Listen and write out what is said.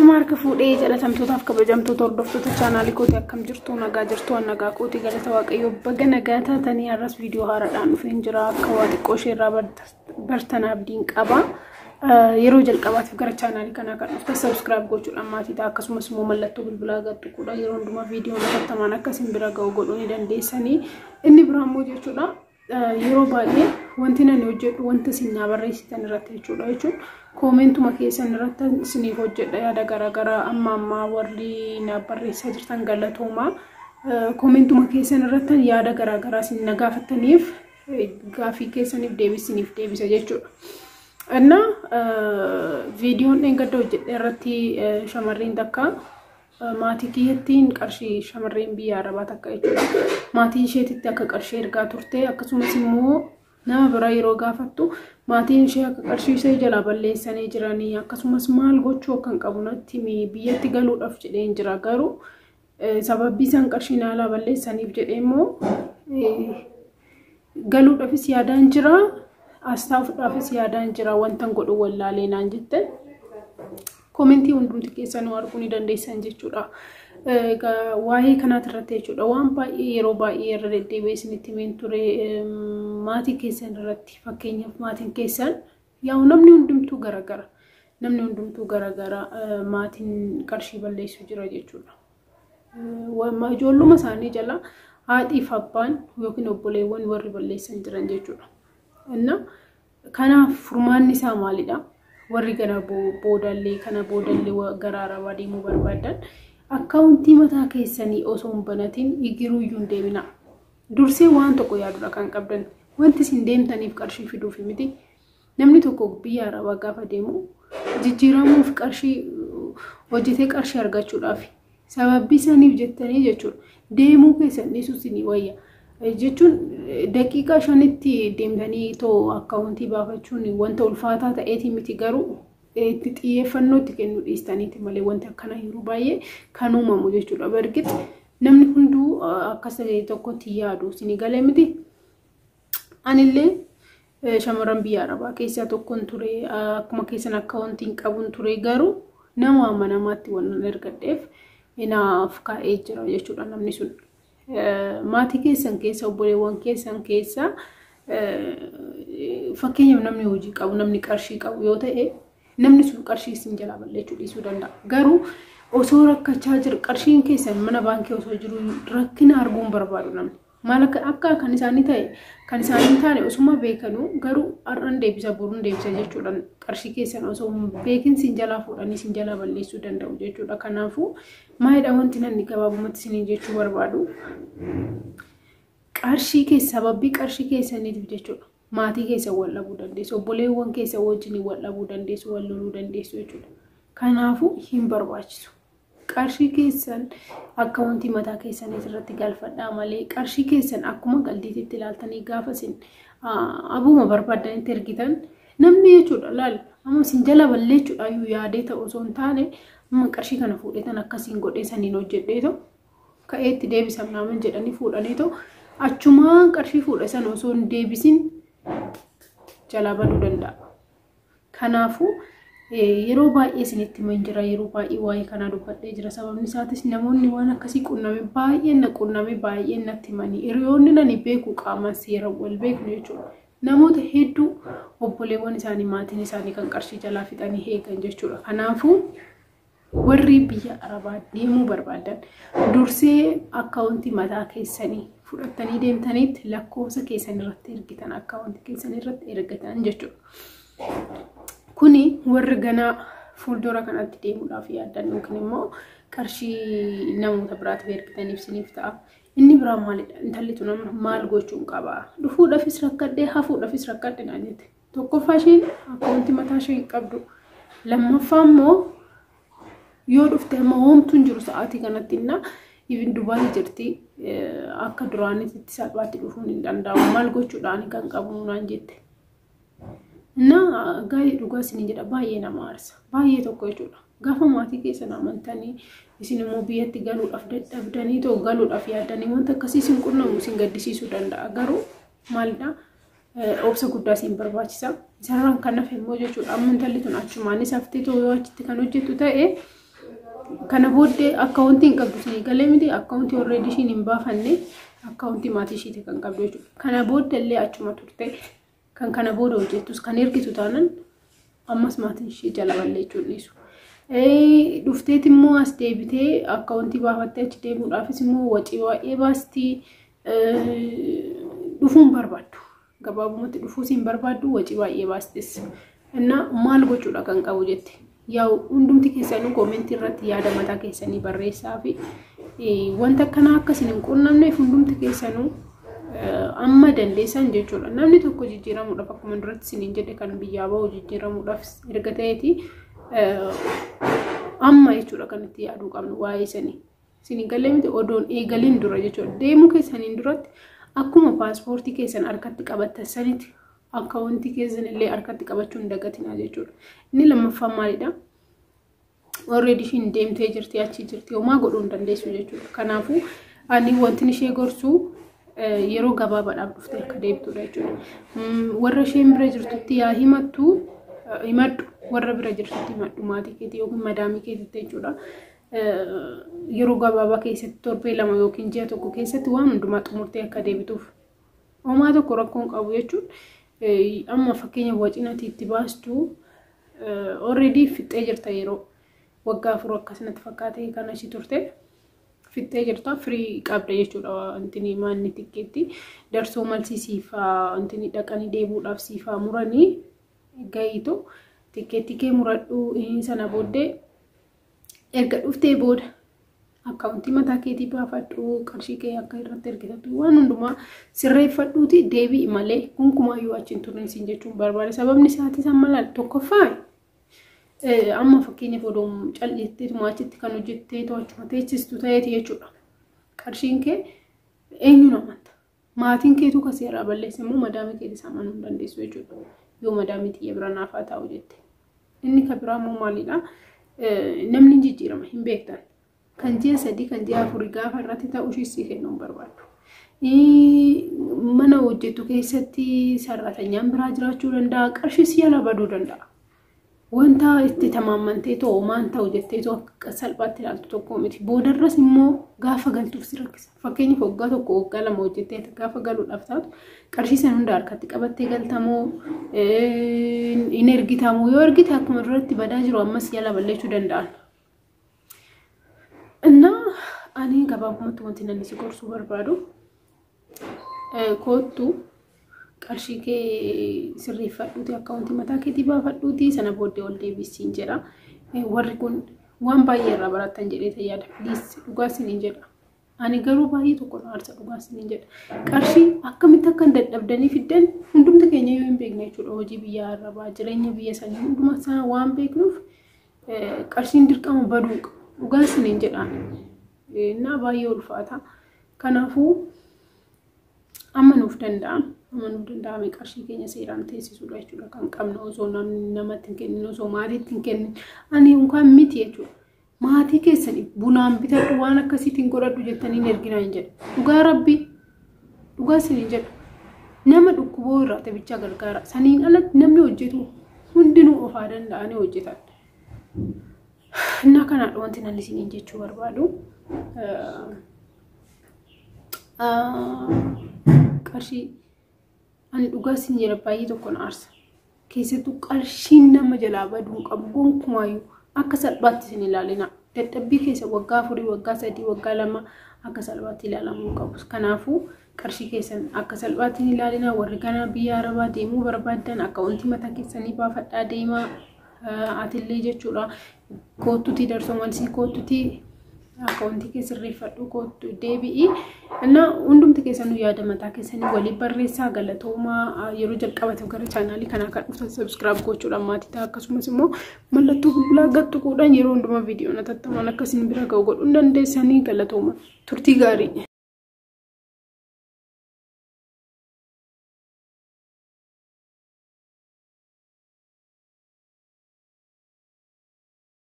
Ashamaarka fuudhee jalatamtootaaf kabajamtoota hordoftoota chaanaalii kootii akkam jirtu nagaa jirtu nagaa kootii galata waaqayyoo baga nagaa taatanii har'as viidiyoo haaraadhaan dhufeen jira akka waa xiqqoo isheerraa bartan abdiin qaba. Yeroo jalqabaatiif gara chaanaalii kanaa kan dhufte subscribe gochuudhaan maatii ta'a akkasumas immoo mallattoo bilbilaa gadduudha yeroo hundumaa viidiyoo natattamaan akkasiin bira ga'u godhuu ni dandeessanii inni biraan immoo jechuudha. Yeroo baay'ee wanti nani hojjedhu wanta isin barreessitan irratti jechuudha jechuun koomentuma keessan irratti isiniif hojjedha yaada garaagaraa amma warri na barreessaa jirtan galatooma koomentuma keessan irratti yaada garaagaraa isin na gaafataniif gaafii keessaniif deebisa jechuudha. Anna viidiyoon dheengada hojjedhe irratti shamarreen takka maatii kiyyattiin qarshii shamarreen biyya arabaa takka jechuudha. Maatii isheetitti akka qarshii ergaa turte akkasumas immoo nama bira yeroo gaafattu maatiin ishee akka qarshii ishee jalaa balleessanii jiranii akkasumas maal gochuu akka hin qabu natti biyyatti galuudhaaf jedheen jira garuu sababbii isaan qarshii naalaa balleessaniif jedhee immoo galuudhaafis yaadaan jira astaafuudhaafis yaadaan jira wantan godhu wallaalee naan jette. Komentii hundumti keessanuu arguu ni dandeessan jechuudha. Waa'ee kanaatti irratti jechuudha waan baay'ee yeroo baay'ee irra deddeebi'ee isinitti himeen ture maatii keessan irratti fakkeenyaaf maatiin keessan yaa namni hundumtuu garagara maatiin qarshii balleessu jira jechuudha. Ijoolluma isaanii jala haadhiif abbaan yookiin obboleewwan warri balleessan jiran jechuudha. Inna kanaaf furmaanni isaa maalidha? Warri gana boodallee kana boodallee garaarabaa deemuu barbaadan akkaawuntii mataa keessanii osoo hin banatiin igiruu iyyuu hin deemina. Dursee waan tokko yaadudha kan qabdan wanti isin deemtaniif qarshii fiduuf miti. Namni tokko biyya arabaa gaafa deemu jijjiiramuuf qarshii hojjetee qarshii argachuudhaaf sababbii saniif jettanii jechuudha. Deemuu keessan dhiisuus ni wayya. Jechuun daqiiqaa 5tti deemtanii too akkaawuntii baafachuun wanta ulfaataa ta'eeti miti garuu itti xiyyeeffannootti kennuu dhiistaniiti malee wanti akkana yeroo baay'ee kan uumamu jechuudha. Bargit namni hunduu akkas tokkotti yaadu isin galee miti. Anillee shamarran biyya arabaa keessaa tokkoon ture akkuma keessan akkaawuntiin qabuun ture garuu nama amanamaatti waan ergadheef inaaf kaa'ee jira jechuudha namni sun. Maatii keessan keessa obboleewwan keessan keessa fakkeenyaaf namni hojii qabu namni qarshii qabu yoo ta'e namni sun qarshii isin jalaa balleessuu dhiisuu danda'a. Garuu osoo rakkachaa jiru qarshiin keessan mana baankii osoo jiru rakkina arguun barbaadu namni. Maal akka kan isaanii ta'e kan isaanii taane osuma beekanu garuu har'an deebisa boruun deebisa jechuudha. Qarshii keessan osoo beekin isin jalaa fuudhanii isin jalaa balleessuu danda'u jechuudha. Kanaafuu maayidha wanti nanni gabaabumatti isin jechuu barbaadu. Qarshii keessa sababbii qarshii keessaniitiif jechuudha. Maatii keessa wal dhabuu dandeessu, obboleewwan keessa wajjin wal dhabuu dandeessu, wal loluu dandeessu jechuudha. Kanaafuu hin barbaachisu. Qarshii keessan akkaawuntii mataa keessanii irratti galfadhaa malee qarshii keessan akkuma galdiitti ilaaltanii gaafa isin abuma barbaadanitti ergitan namni jechuudha laal amma isin jala balleessuudha iyyuu yaadee ta'u osoo hin taane amma qarshii kana fuudhetan akkasiin godhee saniin hojjedheeto ka'eetti deebisan naaman jedhanii fuudhaniito achumaan qarshii fuudhasan osoo hin deebisin jala baduu danda'a. Kanaafuu yeroo baay'ee isinitti manjira yeroo baay'ee waa'ee kana dubbadhee jira sababni isaatis namoonni waan akkasii qunname baay'ee natti manii hiriyoonni nani beeku qaamaan seera wal beeknu jechuudha. Namoota hedduu obboleewwan isaanii maatiin isaanii kan qarshii jalaa fixanii eegan jechuudha. Kanaafuu warri biyya arabaa deemuu barbaadan dursee akkaawuntii mataa keessanii fudhattanii deemtaniitti lakkoofsa keessan irratti ergitan akkaawuntii keessan irratti ergatan jechuudha. Kuni warri ganaa fuuldura kanatti deemuudhaaf yaadan yookiin immoo qarshii namoota biraatiif ergitaniif isiniif ta'a. Inni biraa maalidha? Intalli tun maal gochuun qaba? Dhufuudhaafis rakkadhee hafuudhaafis rakkadhe naan jette. Tokkoffaa isheen akkaawuntii mataa ishee hin qabdu. Lammaffaa immoo yoo dhufte amma hoomtuun jiru sa'aatii kanatti innaa ibin Dubaay jirti akka duraanitti salphaatti dhufuun hin danda'amu. Maal gochuudhaan kan qabu naan jette. Na gaarii dhugaa isin jedha baay'ee nama aarsa. Baay'ee tokko jechuudha. Gaafa maatii keessan amantanii isin immoo biyyatti galuudhaaf dadhabdanii too galuudhaaf yaadanii wanta akkasii isin qunnamu isin gaddisiisuu danda'a. Garuu maalidha? Obsa guddaa isin barbaachisa. Isarraan kan nafe immoo jechuudha. Amma intalli tun achumaanis haftee too yoo achitti kan hojjettu ta'e kana booddee akkaawuntiin qabdu isin galee miti akkaawuntii already ishiin hin baafanne akkaawuntii maatii ishiitii kan qabdu jechuudha. Kana booda illee achuma turte kan kana booda hojjettus kan ergitu taanan ammas maatiin ishee jala balleechuun dhiisu. Dhufteet immoo as deebitee akkaawuntii baafattee achi deemuudhaafis immoo wacii baay'ee baasti dhufuun barbaaddu. Gabaabumatti dhufuus hin barbaaddu wacii baay'ee baastis. Innaa maal gochuudha kan qabu jette. Yaa hundumti keessanuu koomentii irratti yaada mataa keessanii barreessaa fi wanta kana akkasiin hin qunnamneef hundumti keessanuu amma dandeessan jechuudha. Namni tokko jijjiiramuudhaaf akkuma duratti isiniin jedhe kan biyyaa bahu jijjiiramuudhaaf erga ta'eeti amma jechuudha kan itti yaaduu qabnu waa'ee sanii. Isin galee miti odoon eegaliin dura jechuudha. Deemuu keessaniin duratti akkuma paaspoortii keessan harkatti qabattan sanitti akkaawuntii keessan illee harkatti qabachuu hin dagatinaa jechuudha. Inni lammaffaan maalidha? Already ishiin deemtee jirti achi jirti homaa godhuu hin dandeessu jechuudha. Kanaafuu ani wanti ishee gorsu yeroo gabaabaadhaaf dhuftee akka deebitudha jechuudha. Warra isheen bira jirtutti yaa himadhu warra bira jirtutti himadhu maatii keetii yookiin madaamii keetitti jechuudha. Yeroo gabaabaa keessatti torbee lama yookiin ji'a tokko keessatti waan hundumaa xumurtee akka deebituuf homaa tokko rakkoon qabu jechuudha. Amma fakkeenya wacinaati itti baastu already fixxee jirta yeroo waggaa 4 akkasumatti fakkaatee kan achi turte fixxee jirta free qabda jechuudha. Antini maanni tikkeetti darsoo malsiisiifaa antini dhaqanii deebuudhaaf siifaa muranii ga'iitu tikkeetti kee muradhu sana booddee erga dhuftee booda akkaawuntii mataa keetii baafadhu qarshii kee akka irratti ergitatu waan hundumaa sirreeffadhuuti deebi'i malee gonkumaa achiin turin siin jechuun barbaade. Sababni isaatii san maal tokkoffaa amma fakkeenyaaf odoon calleettee maachitti kan hojjettee to'achuma teechistu ta'eeti jechuudha. Qarshiin kee eenyu namatti maatiin keetu ka seeraa balleesse immoo madaamii keetii saamanuu hin dandeessu jechuudha. Yoo madaamii xiyya bira naafaa taa'u jette. Inni ka biraa immoo maalidha? Namni jijjiirama hin beektan. Kan ji'a 3 kan ji'a 4 gaafa irratti ta'u ishii kennuu hin barbaaddu. Mana hojjetu keessatti sarratanyaan biraa jiraachuu danda'a. Qarshii si jala baduu danda'a. Wanta itti tamaamantee ta'u maan ta'u jettee akka salphaatti ilaaltu tokko miti. Boodarras immoo gaafa galtuuf si rakkisa. Fakkeenyaaf waggaa tokko waggaa 2 hojjettee gaafa galuudhaaf taatu qarshii sana hunda harkatti qabattee galtamoo hin ergitamoo yoo ergite akkuma duratti badaa jiru ammas jala balleechuu danda'an. Innaa ani gabaabumatti wanti nan si gorsuu barbaadu kootu qarshii kee sirreeffadhuuti akkaawuntii mataa keetii baafadhuuti sana booddee ol deebisiin jedha. Warri kun waan baay'ee irraa barattan jedhee yaada. Please dhugaa isiniin jedha. Ani garuu baay'ee tokko aarsa dhugaa isiniin jedha. Qarshii akkamitti akka dadhabdanii fiddan hundumti keenya yoo hin beekne jechuudha. Hojii biyyaa irraa jireenya biyya sanii hundumaa sana waan beeknuuf qarshiin dirqama baduu dhugaa isiniin jedhaan. Naa baay'ee ulfaata. Kanaafuu amanuuf danda'ame qarshii keenya seeraan teessisuudha jechuudha. Kan qabnu osoo namatti hin kennin osoo maatiitti hin kennin ani unkaan miti jechuudha. Maatii keessanii bunaan bitadhu waan akkasiitiin godhadhu jettanii hin erginaa hin jedha. Dhugaa rabbii dhugaa isiniin jedha. Nama dhukkuboo irraa taphichaa gargaara. Saniin alatti namni hojjetu hundinuu ofaa danda'anii hojjetan. Innaa kanaadha wanti nan isiniin jechuu barbaadu. Qarshii ani dhugaa isin jedha baay'ee tokko na aarsa. Keessattuu qarshiin nama jalaa baduu qabu gonkumaayyuu akka salphaatti isin ilaalina. Dadhabbii keessa waggaa 4 waggaa 3 waggaa 2 akka salphaatti ilaalamuu qabu. Kanaafuu qarshii keessan akka salphaatti hin ilaalina. Warri kana biyya arabaa deemuu barbaadan akkaawuntii mataa keessanii baafadhaa deemaa atillee jechuudha. Kootutii darsoo malsii kootutii akkaawuntii kee sirreeffadhu kootu deebi'i. Innaa hundumti keessanuu yaada mataa keessanii walii barreessaa galatoomaa yeroo jalqabataaf gara chaanaalii kanaa kan dhuftan subscribe gochuudhaan maatii ta'a akkasumas immoo mallattoo bilbilaa gattuquudhaan yeroo hundumaa viidiyoon atattamaan akkasiin bira ga'u godhuu dandeessanii galatooma turtii gaarii.